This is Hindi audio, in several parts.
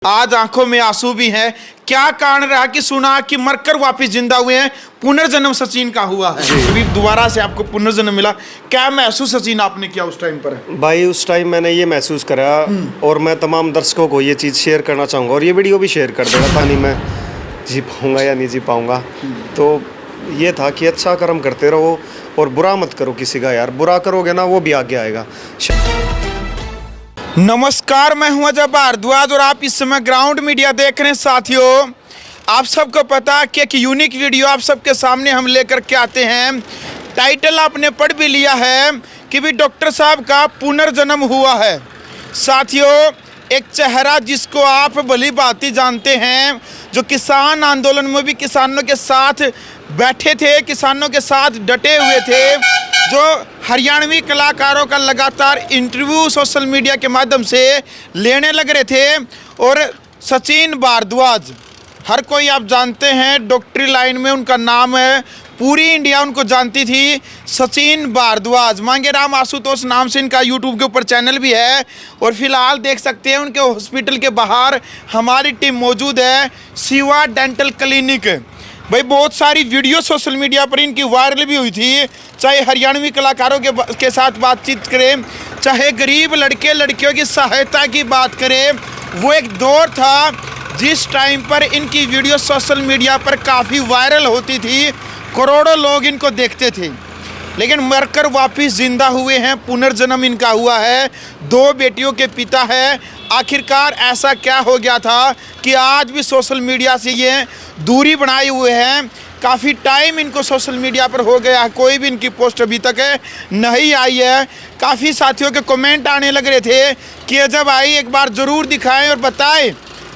आज आंखों में आंसू भी हैं। क्या कारण रहा कि सुना कि मरकर वापस जिंदा हुए हैं, पुनर्जन्म सचिन का हुआ है। अभी दोबारा से आपको पुनर्जन्म मिला, क्या महसूस सचिन आपने किया उस टाइम पर? भाई उस टाइम मैंने ये महसूस करा और मैं तमाम दर्शकों को ये चीज़ शेयर करना चाहूँगा और ये वीडियो भी शेयर कर देगा। था नहीं मैं जी पाऊँगा या नहीं जी पाऊँगा, तो ये था कि अच्छा कर्म करते रहो और बुरा मत करो किसी का। यार बुरा करोगे ना वो भी आगे आएगा। नमस्कार, मैं हूं अजय भारद्वाज और आप इस समय ग्राउंड मीडिया देख रहे हैं। साथियों, आप सबको पता कि एक यूनिक वीडियो आप सबके सामने हम लेकर के आते हैं। टाइटल आपने पढ़ भी लिया है कि भी डॉक्टर साहब का पुनर्जन्म हुआ है। साथियों, एक चेहरा जिसको आप भली भांति जानते हैं, जो किसान आंदोलन में भी किसानों के साथ बैठे थे, किसानों के साथ डटे हुए थे, जो हरियाणवी कलाकारों का लगातार इंटरव्यू सोशल मीडिया के माध्यम से लेने लग रहे थे। और सचिन भारद्वाज, हर कोई आप जानते हैं, डॉक्टरी लाइन में उनका नाम है, पूरी इंडिया उनको जानती थी। सचिन भारद्वाज, मांगेराम आशुतोष नाम से इनका यूट्यूब के ऊपर चैनल भी है। और फिलहाल देख सकते हैं उनके हॉस्पिटल के बाहर हमारी टीम मौजूद है, शिवा डेंटल क्लिनिक। भाई बहुत सारी वीडियो सोशल मीडिया पर इनकी वायरल भी हुई थी, चाहे हरियाणवी कलाकारों के साथ बातचीत करें, चाहे गरीब लड़के लड़कियों की सहायता की बात करें। वो एक दौर था जिस टाइम पर इनकी वीडियो सोशल मीडिया पर काफ़ी वायरल होती थी, करोड़ों लोग इनको देखते थे। लेकिन मरकर वापस जिंदा हुए हैं, पुनर्जन्म इनका हुआ है, 2 बेटियों के पिता है। आखिरकार ऐसा क्या हो गया था कि आज भी सोशल मीडिया से ये दूरी बनाए हुए हैं। काफ़ी टाइम इनको सोशल मीडिया पर हो गया है, कोई भी इनकी पोस्ट अभी तक नहीं आई है। काफ़ी साथियों के कमेंट आने लग रहे थे कि जब भाई एक बार ज़रूर दिखाएं और बताएं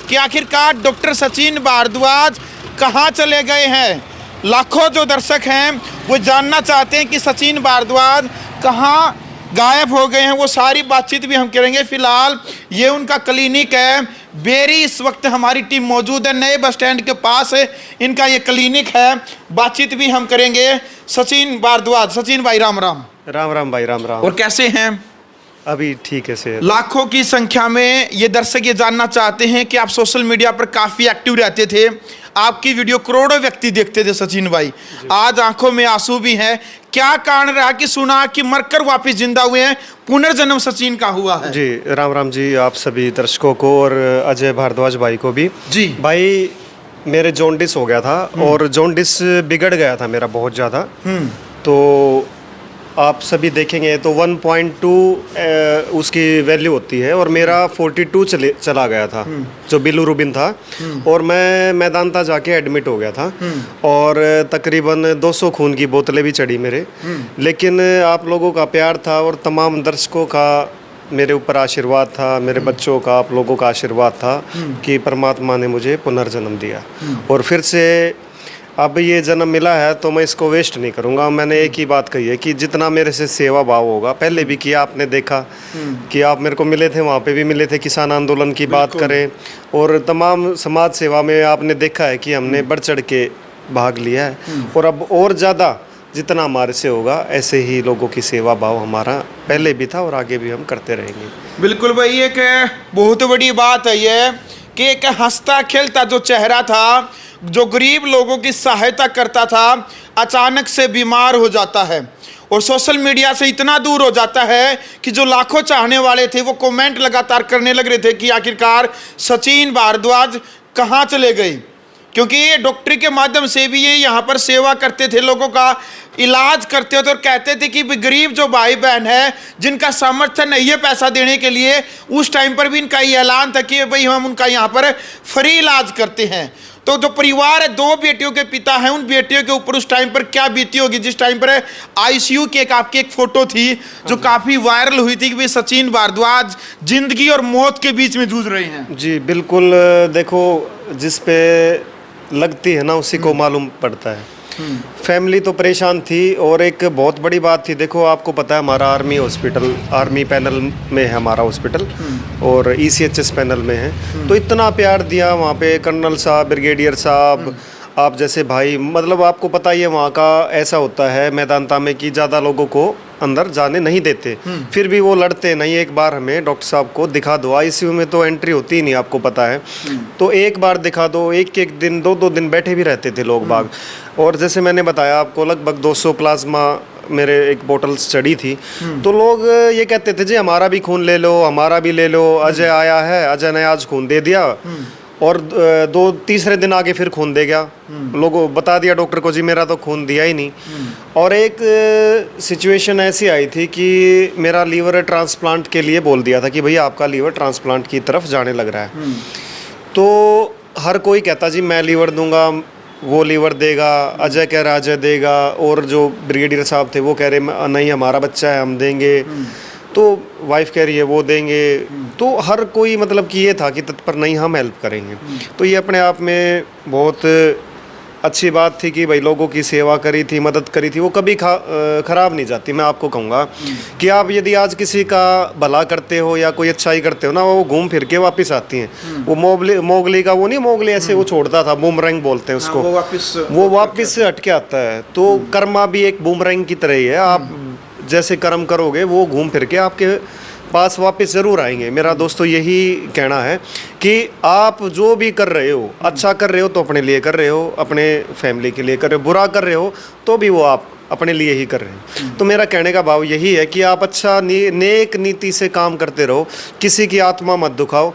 कि आखिरकार डॉक्टर सचिन भारद्वाज कहाँ चले गए हैं। लाखों जो दर्शक हैं वो जानना चाहते हैं कि सचिन भारद्वाज कहाँ गायब हो गए हैं। वो सारी बातचीत भी हम करेंगे। फिलहाल ये उनका क्लिनिक है बेरी, इस वक्त हमारी टीम मौजूद है नए बस स्टैंड के पास इनका ये क्लिनिक है। बातचीत भी हम करेंगे सचिन भारद्वाज। सचिन भाई राम राम। राम राम भाई, राम राम। और कैसे हैं? अभी ठीक है से। लाखों की संख्या में ये दर्शक ये जानना चाहते हैं कि आप सोशल मीडिया पर काफ़ी एक्टिव रहते थे, आपकी वीडियो करोड़ों व्यक्ति देखते थे सचिन भाई। आज आंखों में आंसू भी हैं। क्या कारण रहा कि सुना कि मरकर वापस जिंदा हुए हैं, पुनर्जन्म सचिन का हुआ है? जी राम राम जी, आप सभी दर्शकों को और अजय भारद्वाज भाई को भी। जी भाई, मेरे जॉन्डिस हो गया था और जॉन्डिस बिगड़ गया था मेरा बहुत ज़्यादा। तो आप सभी देखेंगे तो 1.2 उसकी वैल्यू होती है और मेरा 42 चला गया था, जो बिलिरुबिन था। और मैं मैदानता जाके एडमिट हो गया था और तकरीबन 200 खून की बोतलें भी चढ़ी मेरे। लेकिन आप लोगों का प्यार था और तमाम दर्शकों का मेरे ऊपर आशीर्वाद था, मेरे बच्चों का, आप लोगों का आशीर्वाद था कि परमात्मा ने मुझे पुनर्जन्म दिया और फिर से अब ये जन्म मिला है तो मैं इसको वेस्ट नहीं करूँगा। मैंने एक ही बात कही है कि जितना मेरे से सेवा भाव होगा, पहले भी किया, आपने देखा कि आप मेरे को मिले थे, वहाँ पे भी मिले थे, किसान आंदोलन की बात करें और तमाम समाज सेवा में आपने देखा है कि हमने बढ़ चढ़ के भाग लिया है। और अब और ज़्यादा जितना हमारे से होगा, ऐसे ही लोगों की सेवा भाव हमारा पहले भी था और आगे भी हम करते रहेंगे। बिल्कुल भाई, एक बहुत बड़ी बात है ये कि एक हंसता खेलता जो चेहरा था, जो गरीब लोगों की सहायता करता था, अचानक से बीमार हो जाता है और सोशल मीडिया से इतना दूर हो जाता है कि जो लाखों चाहने वाले थे वो कमेंट लगातार करने लग रहे थे कि आखिरकार सचिन भारद्वाज कहाँ चले गए। क्योंकि ये डॉक्टरी के माध्यम से भी ये यहाँ पर सेवा करते थे, लोगों का इलाज करते थे और कहते थे कि गरीब जो भाई बहन है जिनका सामर्थ्य नहीं है पैसा देने के लिए, उस टाइम पर भी इनका ये ऐलान था कि भाई हम उनका यहाँ पर फ्री इलाज करते हैं। तो जो परिवार है, 2 बेटियों के पिता हैं, उन बेटियों के ऊपर उस टाइम पर क्या बीती होगी, जिस टाइम पर आईसीयू की आपकी एक फ़ोटो थी जो काफ़ी वायरल हुई थी कि भाई सचिन भारद्वाज जिंदगी और मौत के बीच में जूझ रहे हैं। जी बिल्कुल, देखो जिस पे लगती है ना उसी को मालूम पड़ता है। फैमिली तो परेशान थी और एक बहुत बड़ी बात थी, देखो आपको पता है हमारा आर्मी हॉस्पिटल, आर्मी पैनल में है हमारा हॉस्पिटल और ECHS पैनल में है। तो इतना प्यार दिया वहाँ पे कर्नल साहब, ब्रिगेडियर साहब, आप जैसे भाई, मतलब आपको पता ही है वहाँ का ऐसा होता है मैदानता में कि ज़्यादा लोगों को अंदर जाने नहीं देते। फिर भी वो लड़ते नहीं, एक बार हमें डॉक्टर साहब को दिखा दो, आईसीयू में तो एंट्री होती ही नहीं, आपको पता है। तो एक बार दिखा दो, एक एक दिन 2-2 दिन बैठे भी रहते थे लोग बाग। और जैसे मैंने बताया आपको, लगभग 200 प्लाज्मा मेरे एक बोतल चढ़ी थी। तो लोग ये कहते थे जी हमारा भी खून ले लो, हमारा भी ले लो, अजय आया है, अजय ने आज खून दे दिया और 2-3 दिन आगे फिर खून दे गया। लोगों बता दिया डॉक्टर को जी मेरा तो खून दिया ही नहीं। और एक सिचुएशन ऐसी आई थी कि मेरा लीवर ट्रांसप्लांट के लिए बोल दिया था कि भैया आपका लीवर ट्रांसप्लांट की तरफ जाने लग रहा है। तो हर कोई कहता जी मैं लीवर दूंगा, वो लीवर देगा, अजय कह रहा अजय देगा, और जो ब्रिगेडियर साहब थे वो कह रहे नहीं हमारा बच्चा है हम देंगे, तो वाइफ कह रही है वो देंगे। तो हर कोई मतलब कि ये था कि तत्पर नहीं हम हेल्प करेंगे। तो ये अपने आप में बहुत अच्छी बात थी कि भाई लोगों की सेवा करी थी, मदद करी थी, वो कभी ख़राब नहीं जाती। मैं आपको कहूँगा कि आप यदि आज किसी का भला करते हो या कोई अच्छाई करते हो ना, वो घूम फिर के वापस आती हैं। वो मोगली का वो नहीं, मोगली ऐसे वो छोड़ता था, बूमरैंग बोलते हैं उसको, वो वापस हट के आता है। तो कर्मा भी एक बूमरैंग की तरह ही है, आप जैसे कर्म करोगे वो घूम फिर के आपके पास वापस ज़रूर आएंगे। मेरा दोस्तों यही कहना है कि आप जो भी कर रहे हो, अच्छा कर रहे हो तो अपने लिए कर रहे हो, अपने फैमिली के लिए कर रहे हो, बुरा कर रहे हो तो भी वो आप अपने लिए ही कर रहे हैं। तो मेरा कहने का भाव यही है कि आप अच्छा नेक नीति से काम करते रहो, किसी की आत्मा मत दुखाओ।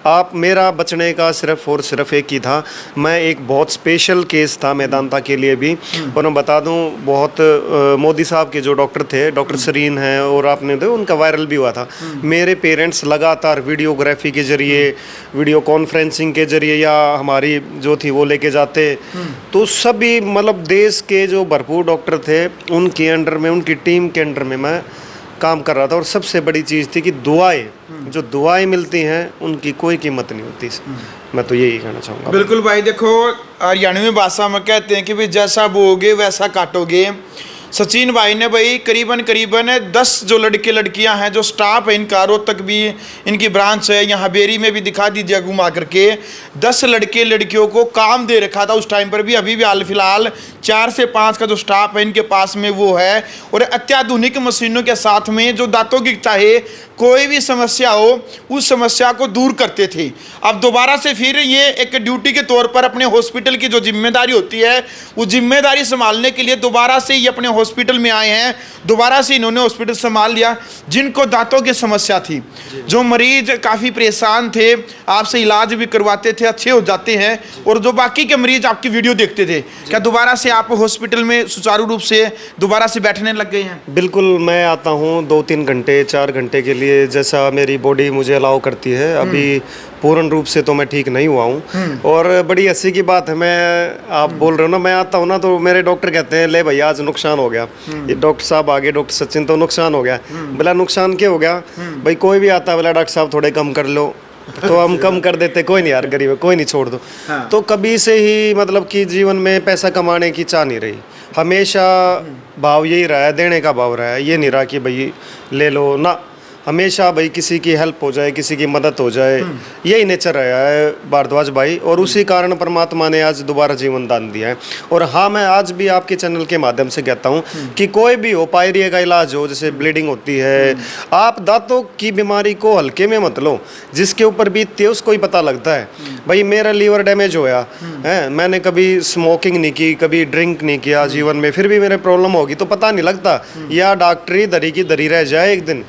आप मेरा बचने का सिर्फ और सिर्फ एक ही था, मैं एक बहुत स्पेशल केस था मैदानता के लिए भी। और मैं बता दूं बहुत मोदी साहब के जो डॉक्टर थे, डॉक्टर सरीन हैं, और आपने तो उनका वायरल भी हुआ था। मेरे पेरेंट्स लगातार वीडियोग्राफी के जरिए, वीडियो कॉन्फ्रेंसिंग के जरिए या हमारी जो थी वो लेके जाते। तो सभी मतलब देश के जो भरपूर डॉक्टर थे उनके अंडर में, उनकी टीम के अंडर में मैं काम कर रहा था। और सबसे बड़ी चीज़ थी कि दुआएं, जो दुआएं मिलती हैं उनकी कोई कीमत नहीं होती। मैं तो यही कहना चाहूँगा। बिल्कुल भाई, देखो हरियाणवी भाषा में कहते हैं कि भाई जैसा बोओगे वैसा काटोगे। सचिन भाई ने भाई करीबन 10 जो लड़के लड़कियां हैं, जो स्टाफ है इनका, रोहतक भी इनकी ब्रांच है, यहाँ बेरी में भी दिखा दीजिए घुमा करके, 10 लड़के लड़कियों को काम दे रखा था उस टाइम पर भी। अभी भी हाल फिलहाल 4 से 5 का जो स्टाफ है इनके पास में वो है। और अत्याधुनिक मशीनों के साथ में जो दांतों की चाहे कोई भी समस्या हो उस समस्या को दूर करते थे। अब दोबारा से फिर ये एक ड्यूटी के तौर पर अपने हॉस्पिटल की जो जिम्मेदारी होती है वो जिम्मेदारी संभालने के लिए दोबारा से ये अपने हॉस्पिटल में आए हैं। दोबारा से इन्होंने हॉस्पिटल संभाल लिया। जिनको दांतों की समस्या थी, जो मरीज काफ़ी परेशान थे, आपसे इलाज भी करवाते थे, अच्छे हो जाते हैं, और जो बाकी के मरीज आपकी वीडियो देखते थे, क्या दोबारा से आप हॉस्पिटल में सुचारू रूप से दोबारा से बैठने लग गए हैं? बिल्कुल, मैं आता हूँ 2-3 घंटे 4 घंटे के लिए, जैसा मेरी बॉडी मुझे अलाउ करती है। अभी पूर्ण रूप से तो मैं ठीक नहीं हुआ हूँ। और बड़ी हंसी की बात है, मैं आप बोल रहे हो ना, मैं आता हूँ ना तो मेरे डॉक्टर कहते हैं ले भैया आज नुकसान हो गया। ये डॉक्टर साहब आगे, डॉक्टर सचिन, तो नुकसान हो गया। बोला नुकसान क्या हो गया भाई? कोई भी आता है बोला डॉक्टर साहब थोड़े कम कर लो, तो हम कम कर देते, कोई नहीं यार गरीब है, कोई नहीं छोड़ दो। तो कभी से ही मतलब कि जीवन में पैसा कमाने की चाह नहीं रही, हमेशा भाव यही रहा है, देने का भाव रहा है। ये नहीं रहा कि भाई ले लो ना, हमेशा भाई किसी की हेल्प हो जाए, किसी की मदद हो जाए, यही नेचर रहा है भारद्वाज भाई। और उसी कारण परमात्मा ने आज दोबारा जीवन दान दिया है। और हाँ, मैं आज भी आपके चैनल के माध्यम से कहता हूँ कि कोई भी हो, पायरिया का इलाज हो, जैसे ब्लीडिंग होती है, आप दांतों की बीमारी को हल्के में मत लो। जिसके ऊपर बीतती है उसको ही पता लगता है। भाई मेरा लीवर डैमेज होया है, मैंने कभी स्मोकिंग नहीं की, कभी ड्रिंक नहीं किया जीवन में, फिर भी मेरे प्रॉब्लम होगी तो पता नहीं लगता, या डॉक्टरी दरी की दरी रह जाए एक दिन।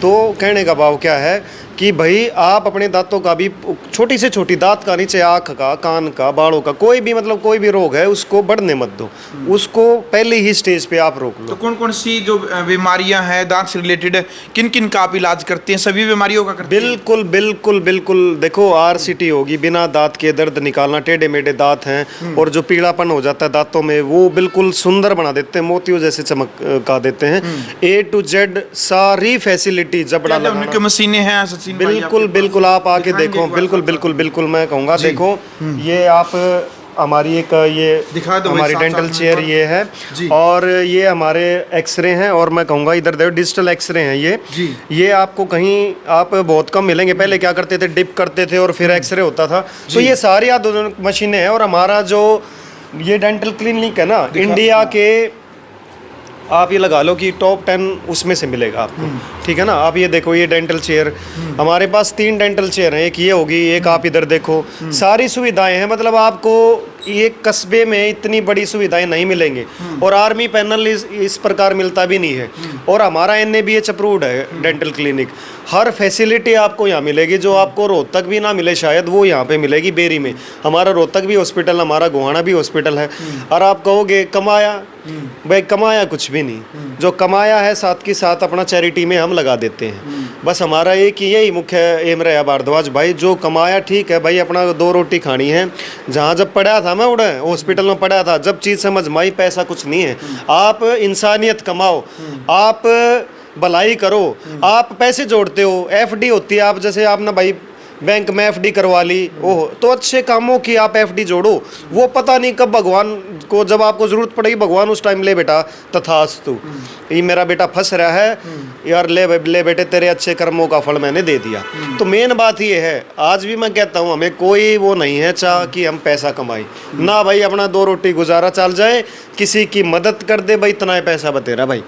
तो कहने का भाव क्या है कि भाई आप अपने दांतों का भी, छोटी से छोटी दांत का, नीचे आँख का, कान का, बालों का, कोई भी मतलब कोई भी रोग है उसको बढ़ने मत दो, उसको पहले ही स्टेज पे आप रोक लो। तो कौन कौन सी जो बीमारियां हैं दांत से रिलेटेड, किन किन का आप इलाज करते हैं? सभी बीमारियों का करते हैं? बिल्कुल बिल्कुल बिल्कुल। देखो RCT होगी, बिना दांत के दर्द निकालना, टेढ़े मेढ़े दांत हैं और जो पीलापन हो जाता है दांतों में, वो बिल्कुल सुंदर बना देते हैं, मोतियों जैसे चमका देते हैं। A to Z सारी फैसिलिटी जबड़ा उनके मशीनें हैं सचिन भाई? बिल्कुल बिल्कुल, आप आके देखो। बिल्कुल बिल्कुल बिल्कुल, मैं कहूँगा देखो, ये आप हमारी एक ये दिखा दो हमारी डेंटल चेयर ये है, और ये हमारे एक्सरे हैं, और मैं कहूँगा इधर देखो डिजिटल एक्सरे हैं ये आपको कहीं आप बहुत कम मिलेंगे। पहले क्या करते थे, डिप करते थे और फिर एक्सरे होता था। तो ये सारी आधुनिक मशीनें हैं। और हमारा जो ये डेंटल क्लिनिक है ना, इंडिया के आप ये लगा लो कि टॉप 10 उसमें से मिलेगा आपको, ठीक है ना। आप ये देखो, ये डेंटल चेयर हमारे पास 3 डेंटल चेयर हैं, एक ये होगी, एक आप इधर देखो, सारी सुविधाएं हैं। मतलब आपको ये कस्बे में इतनी बड़ी सुविधाएं नहीं मिलेंगे, और आर्मी पैनल इस प्रकार मिलता भी नहीं है। और हमारा NABH अप्रूव्ड है डेंटल क्लिनिक। हर फैसिलिटी आपको यहाँ मिलेगी जो आपको रोहतक भी ना मिले शायद, वो यहाँ पे मिलेगी बेरी में। हमारा रोहतक भी हॉस्पिटल, हमारा गोहाना भी हॉस्पिटल है। और आप कहोगे कमाया, भाई कमाया कुछ भी नहीं। जो कमाया है साथ के साथ अपना चैरिटी में हम लगा देते हैं। बस हमारा एक यही मुख्य एम रहा भारद्वाज भाई, जो कमाया ठीक है भाई, अपना 2 रोटी खानी है। जहाँ जब पढ़ा था मैं उड़े हॉस्पिटल में पढ़ा था, जब चीज़ समझ में आई पैसा कुछ नहीं है। आप इंसानियत कमाओ, आप भलाई करो, आप पैसे जोड़ते हो, FD होती है। आप जैसे आप ना भाई बैंक में FD करवा ली, ओह तो अच्छे कामों की आप FD जोड़ो। वो पता नहीं कब भगवान को, जब आपको ज़रूरत पड़ेगी, भगवान उस टाइम ले बेटा तथास्तु, ये मेरा बेटा फंस रहा है यार, ले बेटे तेरे अच्छे कर्मों का फल मैंने दे दिया। तो मेन बात ये है, आज भी मैं कहता हूँ हमें कोई वो नहीं है चाह कि हम पैसा कमाए ना भाई, अपना 2 रोटी गुजारा चल जाए, किसी की मदद कर दे भाई, इतना ही पैसा बतेरा भाई।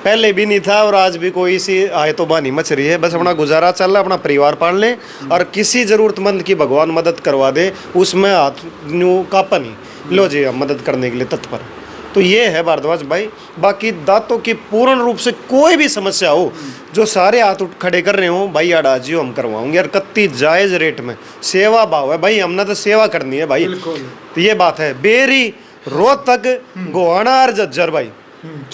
पहले भी नहीं था और आज भी कोई सी आए तो बानी मच रही है। बस अपना गुजारा चल रहा, अपना परिवार पाल लें, और किसी ज़रूरतमंद की भगवान मदद करवा दे, उसमें हाथ न्यू कापा नहीं, लो जी हम मदद करने के लिए तत्पर। तो ये है भारद्वाज भाई। बाकी दांतों की पूर्ण रूप से कोई भी समस्या हो, जो सारे हाथ उठ खड़े कर रहे हो भाई, यार आज हम करवाऊंगे, और कत्ती जायज़ रेट में सेवा भाव है भाई, हमने तो सेवा करनी है भाई। तो ये बात है। बेरी, रोहतक, गोहाना और झज्जर भाई,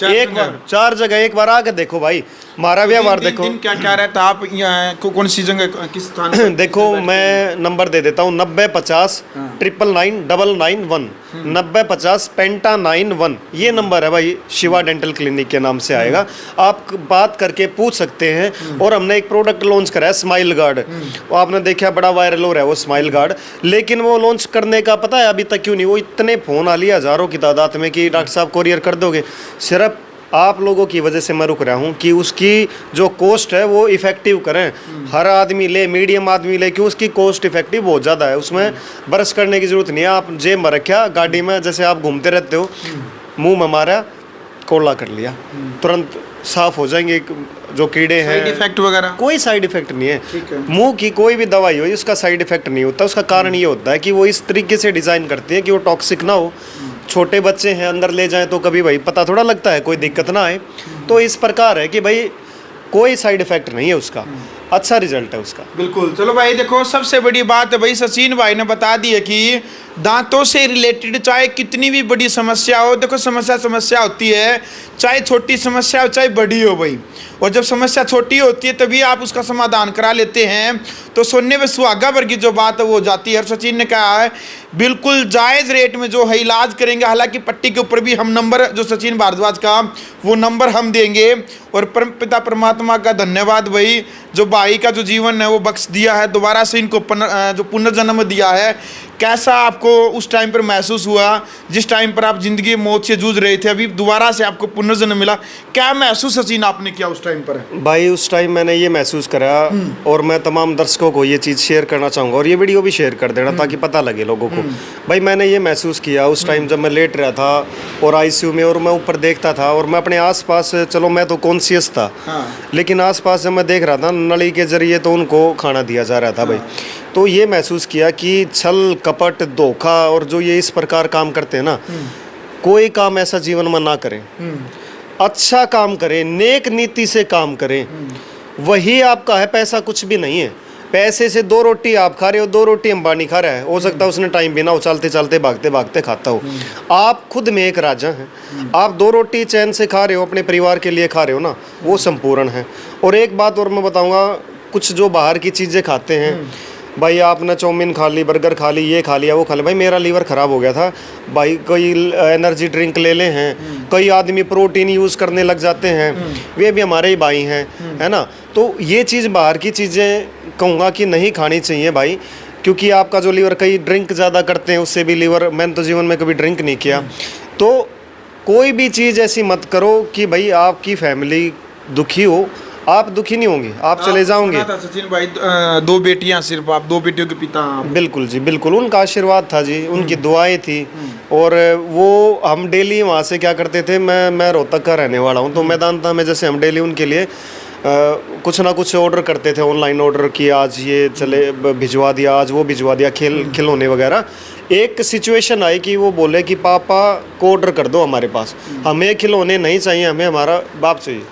एक बार 4 जगह एक बार आके देखो भाई, हमारा व्यवहार देखो। क्या क्या रहता है, आप यहाँ कौन सी जगह किस स्थान पर देखो मैं नंबर दे देता हूँ, 9050 999 991 9050 पेंटा 91, ये नंबर है भाई, शिवा डेंटल क्लिनिक के नाम से आएगा। आप बात करके पूछ सकते हैं। और हमने एक प्रोडक्ट लॉन्च करा है, स्माइल गार्ड। वो आपने देखा बड़ा वायरल हो रहा है वो स्माइल गार्ड, लेकिन वो लॉन्च करने का पता है अभी तक क्यों नहीं? वो इतने फ़ोन आ लिए हज़ारों की तादाद में कि डॉक्टर साहब कोरियर कर दोगे। सिर्फ आप लोगों की वजह से मैं रुक रहा हूँ कि उसकी जो कॉस्ट है वो इफ़ेक्टिव करें, हर आदमी ले, मीडियम आदमी ले, क्यों उसकी कॉस्ट इफ़ेक्टिव बहुत ज़्यादा है। उसमें बरस करने की ज़रूरत नहीं है। आप जेब में रखा गाड़ी में, जैसे आप घूमते रहते हो, मुंह में मारा, कोला कर लिया, तुरंत साफ़ हो जाएंगे जो कीड़े हैं। साइड इफेक्ट वगैरह कोई साइड इफेक्ट नहीं है। मुंह की कोई भी दवाई हो उसका साइड इफेक्ट नहीं होता। उसका कारण ये होता है कि वो इस तरीके से डिज़ाइन करती है कि वो टॉक्सिक ना हो। छोटे बच्चे हैं, अंदर ले जाएं तो कभी भाई पता थोड़ा लगता है, कोई दिक्कत ना आए। तो इस प्रकार है कि भाई कोई साइड इफेक्ट नहीं है उसका, अच्छा रिजल्ट है उसका। बिल्कुल। चलो भाई देखो, सबसे बड़ी बात है भाई, सचिन भाई ने बता दी है कि दांतों से रिलेटेड चाहे कितनी भी बड़ी समस्या हो, देखो समस्या होती है, चाहे छोटी समस्या हो चाहे बड़ी हो भाई। और जब समस्या छोटी होती है तभी आप उसका समाधान करा लेते हैं, तो सुनने में सुहागा भर की जो बात है वो जाती है। और सचिन ने कहा है बिल्कुल जायज़ रेट में जो है इलाज करेंगे। हालांकि पट्टी के ऊपर भी हम नंबर, जो सचिन भारद्वाज का वो नंबर हम देंगे। और परम पिता परमात्मा का धन्यवाद भाई, जो भाई का जो जीवन है वो बख्श दिया है, दोबारा से इनको जो पुनर्जन्म दिया है। कैसा आपको उस टाइम पर महसूस हुआ, जिस टाइम पर आप ज़िंदगी मौत से जूझ रहे थे, अभी दोबारा से आपको पुनर्जन्म मिला, क्या महसूस सचिन आपने किया उस टाइम पर? भाई उस टाइम मैंने ये महसूस करा, और मैं तमाम दर्शकों को ये चीज़ शेयर करना चाहूँगा, और ये वीडियो भी शेयर कर देना ताकि पता लगे लोगों को। भाई मैंने ये महसूस किया उस टाइम जब मैं लेट रहा था और ICU में, और मैं ऊपर देखता था, और मैं अपने आसपास, चलो मैं तो कॉन्शियस था, लेकिन आसपास जब मैं देख रहा था नली के जरिए तो उनको खाना दिया जा रहा था भाई। तो ये महसूस किया कि छल कपट धोखा और जो ये इस प्रकार काम करते हैं ना, कोई काम ऐसा जीवन में ना करें, अच्छा काम करें, नेक नीति से काम करें, वही आपका है। पैसा कुछ भी नहीं है। पैसे से 2 रोटी आप खा रहे हो, 2 रोटी अंबानी खा रहा है, हो सकता है उसने टाइम भी ना हो, चलते चलते भागते भागते खाता हो। आप खुद में एक राजा हैं। आप 2 रोटी चैन से खा रहे हो, अपने परिवार के लिए खा रहे हो ना, वो संपूर्ण है। और एक बात और मैं बताऊंगा, कुछ जो बाहर की चीज़ें खाते हैं भाई, आपने चाउमीन खा ली, बर्गर खा ली, ये खा लिया, वो खा लिया, भाई मेरा लीवर ख़राब हो गया था भाई। कोई एनर्जी ड्रिंक ले लें हैं, कई आदमी प्रोटीन यूज़ करने लग जाते हैं, वे भी हमारे ही भाई हैं, है ना। तो ये चीज़ बाहर की चीज़ें कहूँगा कि नहीं खानी चाहिए भाई, क्योंकि आपका जो लीवर, कई ड्रिंक ज़्यादा करते हैं उससे भी लीवर, मैंने तो जीवन में कभी ड्रिंक नहीं किया। तो कोई भी चीज़ ऐसी मत करो कि भाई आपकी फैमिली दुखी हो, आप दुखी नहीं होंगे, आप चले जाओगे। सुना था सचिन भाई 2 बेटियां, सिर्फ आप 2 बेटियों के पिता आप। बिल्कुल जी, बिल्कुल उनका आशीर्वाद था जी, उनकी दुआएं थी। और वो हम डेली वहाँ से क्या करते थे, मैं रोहतक का रहने वाला हूँ, तो मैदानता में जैसे हम डेली उनके लिए कुछ ना कुछ ऑर्डर करते थे, ऑनलाइन ऑर्डर किया, आज ये चले भिजवा दिया, आज वो भिजवा दिया, खिलौने वगैरह। एक सिचुएशन आई कि वो बोले कि पापा को ऑर्डर कर दो हमारे पास, हमें खिलौने नहीं चाहिए, हमें हमारा बाप चाहिए।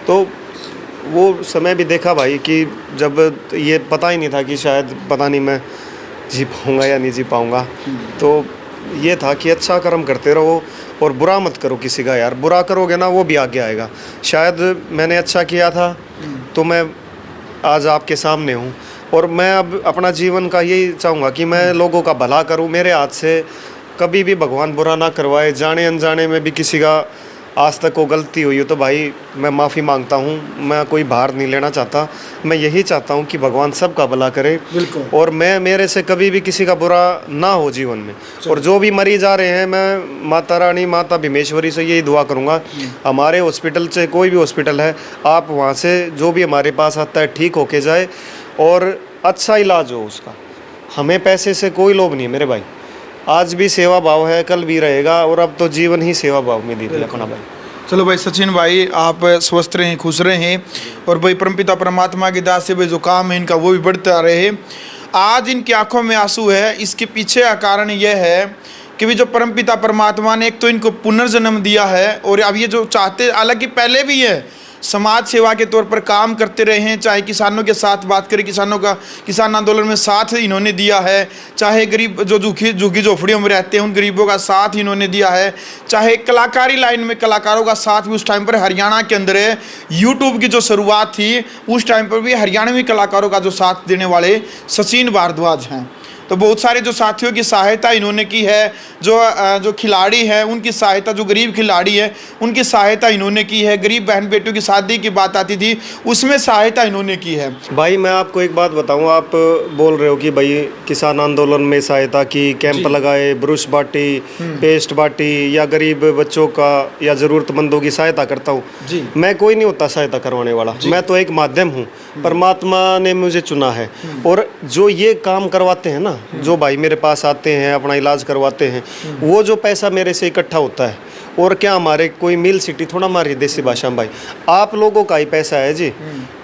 तो वो समय भी देखा भाई कि जब ये पता ही नहीं था कि शायद पता नहीं मैं जी पाऊँगा या नहीं जी पाऊँगा। तो ये था कि अच्छा कर्म करते रहो और बुरा मत करो किसी का यार, बुरा करोगे ना वो भी आगे आएगा। शायद मैंने अच्छा किया था तो मैं आज आपके सामने हूँ, और मैं अब अपना जीवन का यही चाहूँगा कि मैं लोगों का भला करूँ, मेरे हाथ से कभी भी भगवान बुरा ना करवाए। जाने अनजाने में भी किसी का आज तक को गलती हुई हो तो भाई मैं माफ़ी मांगता हूँ, मैं कोई भार नहीं लेना चाहता। मैं यही चाहता हूँ कि भगवान सबका भला करे, बिल्कुल। और मैं मेरे से कभी भी किसी का बुरा ना हो जीवन में। और जो भी मरीज आ रहे हैं, मैं माता रानी माता भीमेश्वरी से यही दुआ करूँगा, हमारे हॉस्पिटल से कोई भी हॉस्पिटल है, आप वहाँ से जो भी हमारे पास आता है ठीक होके जाए और अच्छा इलाज हो उसका। हमें पैसे से कोई लोभ नहीं है मेरे भाई, आज भी सेवा भाव है, कल भी रहेगा, और अब तो जीवन ही सेवा भाव में दीजिए अपना भाई। चलो भाई सचिन भाई, आप स्वस्थ रहें, खुश रहें, और भाई परमपिता परमात्मा की दास से भाई जो काम है इनका वो भी बढ़ता रहे। आज इनकी आंखों में आंसू है, इसके पीछे का कारण यह है कि भी जो परमपिता परमात्मा ने एक तो इनको पुनर्जन्म दिया है, और अब ये जो चाहते, हालांकि पहले भी है समाज सेवा के तौर पर काम करते रहे हैं, चाहे किसानों के साथ बात करें, किसानों का किसान आंदोलन में साथ इन्होंने दिया है, चाहे गरीब जो झुग्गी झोपड़ियों में रहते हैं उन गरीबों का साथ इन्होंने दिया है, चाहे कलाकारी लाइन में कलाकारों का साथ भी उस टाइम पर हरियाणा के अंदर है, यूट्यूब की जो शुरुआत थी उस टाइम पर भी हरियाणवी कलाकारों का जो साथ देने वाले सचिन भारद्वाज हैं। तो बहुत सारे जो साथियों की सहायता इन्होंने की है, जो खिलाड़ी हैं उनकी सहायता, जो गरीब खिलाड़ी है उनकी सहायता इन्होंने की है, गरीब बहन बेटियों की शादी की बात आती थी उसमें सहायता इन्होंने की है। भाई मैं आपको एक बात बताऊं, आप बोल रहे हो कि भाई किसान आंदोलन में सहायता की, कैंप लगाए, ब्रुश बांटी, पेस्ट बांटी, या गरीब बच्चों का या ज़रूरतमंदों की सहायता करता हूँ। मैं कोई नहीं होता सहायता करवाने वाला, मैं तो एक माध्यम हूँ, परमात्मा ने मुझे चुना है। और जो ये काम करवाते हैं ना, जो भाई मेरे पास आते हैं अपना इलाज करवाते हैं, वो जो पैसा मेरे से इकट्ठा होता है, और क्या हमारे कोई मिल सिटी थोड़ा हमारी देसी भाषा में भाई आप लोगों का ही पैसा है जी,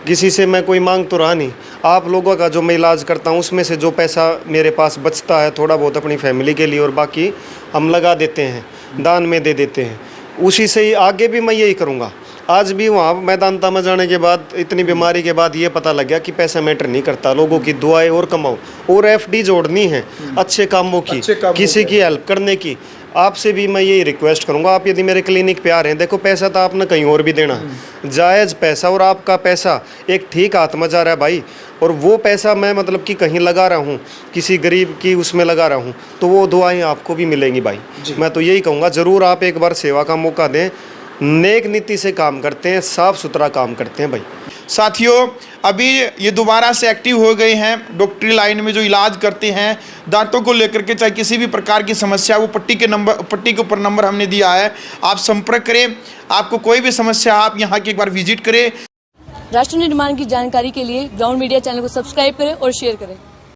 किसी से मैं कोई मांग तो रहा नहीं। आप लोगों का जो मैं इलाज करता हूँ उसमें से जो पैसा मेरे पास बचता है थोड़ा बहुत अपनी फैमिली के लिए, और बाकी हम लगा देते हैं, दान में दे देते हैं, उसी से ही आगे भी मैं यही करूँगा। आज भी वहाँ मैदानता में जाने के बाद, इतनी बीमारी के बाद ये पता लग गया कि पैसा मैटर नहीं करता, लोगों की दुआएं और कमाओ, और एफडी जोड़नी है अच्छे कामों की, किसी की हेल्प करने की। आपसे भी मैं यही रिक्वेस्ट करूंगा, आप यदि मेरे क्लिनिक पे आ रहे हैं, देखो पैसा तो आपने कहीं और भी देना है, जायज़ पैसा, और आपका पैसा एक ठीक हाथ में जा रहा है भाई, और वो पैसा मैं मतलब कि कहीं लगा रहा हूँ, किसी गरीब की उसमें लगा रहा हूँ, तो वो दुआएं आपको भी मिलेंगी भाई। मैं तो यही कहूँगा, ज़रूर आप एक बार सेवा का मौका दें, नेक नीति से काम करते हैं, साफ सुथरा काम करते हैं भाई। साथियों, अभी ये दोबारा से एक्टिव हो गए हैं डॉक्टरी लाइन में, जो इलाज करते हैं दांतों को लेकर के, चाहे किसी भी प्रकार की समस्या, वो पट्टी के ऊपर नंबर हमने दिया है, आप संपर्क करें। आपको कोई भी समस्या, आप यहाँ की एक बार विजिट करें। राष्ट्र निर्माण की जानकारी के लिए ग्राउंड मीडिया चैनल को सब्सक्राइब करें और शेयर करें।